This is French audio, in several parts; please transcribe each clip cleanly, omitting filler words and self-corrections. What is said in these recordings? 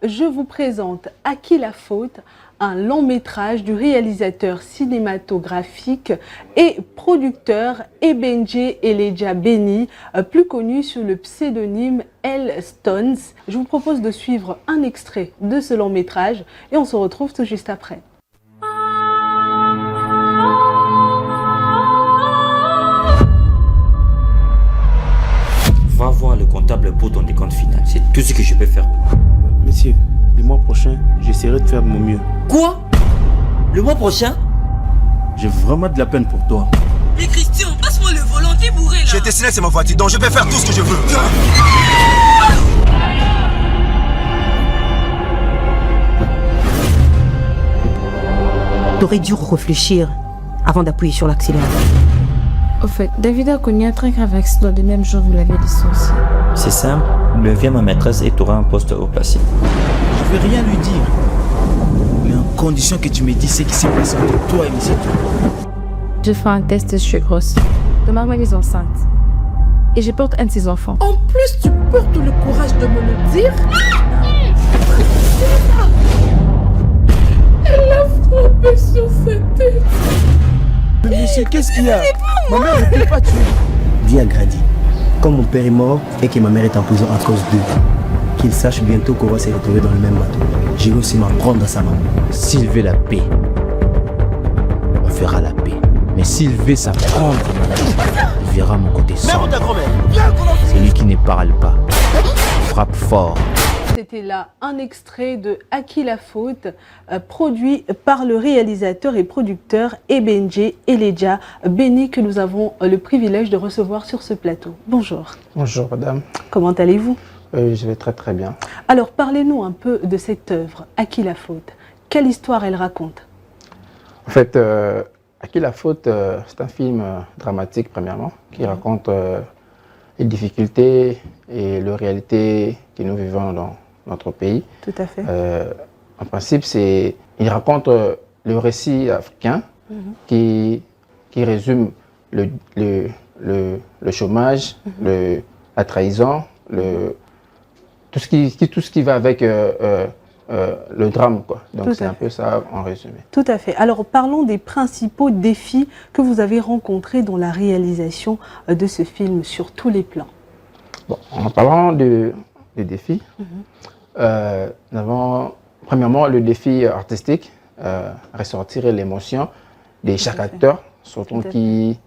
je vous présente À qui la faute, un long métrage du réalisateur cinématographique et producteur Ebenje Eleja Beni, plus connu sous le pseudonyme L. Stones. Je vous propose de suivre un extrait de ce long métrage et on se retrouve tout juste après. Va voir le comptable pour ton décompte final. C'est tout ce que je peux faire. Monsieur, le mois prochain, j'essaierai de faire de mon mieux. Quoi? Le mois prochain? J'ai vraiment de la peine pour toi. Mais Christian, passe-moi le volant, t'es bourré là. J'ai dessiné, c'est ma voiture, donc je vais faire tout ce que je veux. T'aurais dû réfléchir avant d'appuyer sur l'accélérateur. Au fait, David a connu un très grave accident le même jour où vous l'avez licencié. C'est simple, deviens ma maîtresse et tu auras un poste haut placé. Je vais rien lui dire. Mais en condition que tu me dises ce qui s'est passé entre toi et monsieur. Je fais un test, je suis grosse. De ma mère est enceinte. Et je porte un de ses enfants. En plus, tu portes le courage de me le dire. Elle a frappé sur sa tête. Mais monsieur, qu'est-ce qu'il y a? Ma mère ne peut pas tuer. Dis à Grady, comme mon père est mort et que ma mère est en prison à cause d'eux, qu'il sache bientôt qu'on va se retrouver dans le même bateau. J'ai aussi m'apprendre à sa maman. S'il veut la paix, on fera la paix. Mais s'il veut s'apprendre, il verra mon côté sombre. Celui qui ne parle pas, frappe fort. C'était là un extrait de À qui la faute, produit par le réalisateur et producteur Ebenje Eleja Beni, que nous avons le privilège de recevoir sur ce plateau. Bonjour. Bonjour madame. Comment allez-vous? Je vais très très bien. Alors parlez-nous un peu de cette œuvre, À qui la faute. Quelle histoire elle raconte? En fait, À qui la faute, c'est un film dramatique premièrement, qui raconte les difficultés et les réalités que nous vivons dans notre pays. Tout à fait. En principe, il raconte le récit africain qui résume le chômage, la trahison, tout ce qui va avec le drame, quoi. Donc c'est un peu ça en résumé. Tout à fait. Alors parlons des principaux défis que vous avez rencontrés dans la réalisation de ce film sur tous les plans. Bon, en parlant des défis, nous avons premièrement le défi artistique, ressortir l'émotion de chaque acteur, surtout qui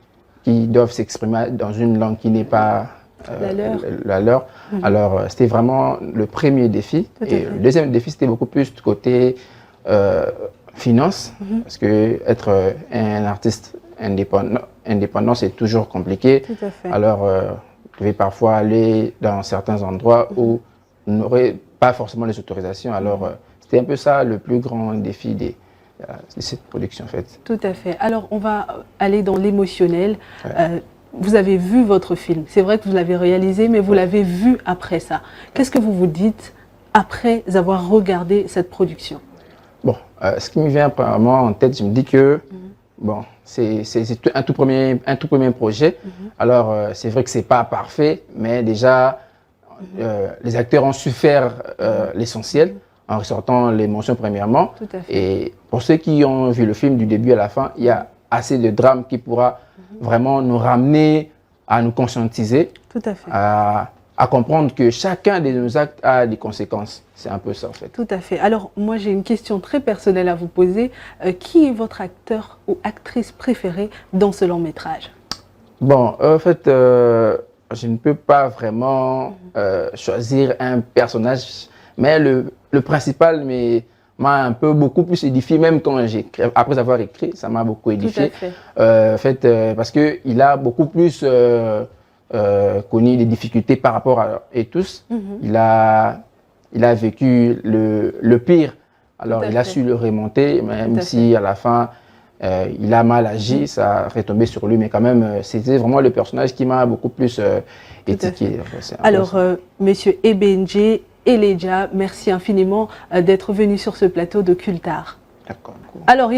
doivent s'exprimer dans une langue qui n'est pas la leur. Alors c'était vraiment le premier défi. Et le deuxième défi, c'était beaucoup plus du côté finance, parce que être un artiste indépendant, c'est toujours compliqué. Tout à fait. Alors vous devez parfois aller dans certains endroits où vous n'aurez pas forcément les autorisations. Alors c'était un peu ça le plus grand défi de cette production en fait. Tout à fait. Alors on va aller dans l'émotionnel. Vous avez vu votre film. C'est vrai que vous l'avez réalisé, mais vous l'avez vu après ça. Qu'est-ce que vous vous dites après avoir regardé cette production? Bon, ce qui me vient premièrement en tête, je me dis que bon, c'est un tout premier projet. Alors c'est vrai que c'est pas parfait, mais déjà les acteurs ont su faire l'essentiel en ressortant l'émotion premièrement. Tout à fait. Et pour ceux qui ont vu le film du début à la fin, il y a assez de drame qui pourra vraiment nous ramener à nous conscientiser, Tout à fait. à comprendre que chacun de nos actes a des conséquences. C'est un peu ça en fait. Tout à fait. Alors moi j'ai une question très personnelle à vous poser. Qui est votre acteur ou actrice préférée dans ce long métrage? Bon, en fait, je ne peux pas vraiment choisir un personnage, mais le principal m'a un peu beaucoup plus édifié, même quand après avoir écrit, ça m'a beaucoup édifié. Tout à fait. En fait, parce qu'il a beaucoup plus connu des difficultés par rapport à tous. Il a vécu le pire, alors il a su le remonter, même si à la fin, il a mal agi, ça a retombé sur lui, mais quand même, c'était vraiment le personnage qui m'a beaucoup plus étiqué. Alors, monsieur Ebenje Eleja, merci infiniment d'être venu sur ce plateau de Cultart. D'accord. Alors,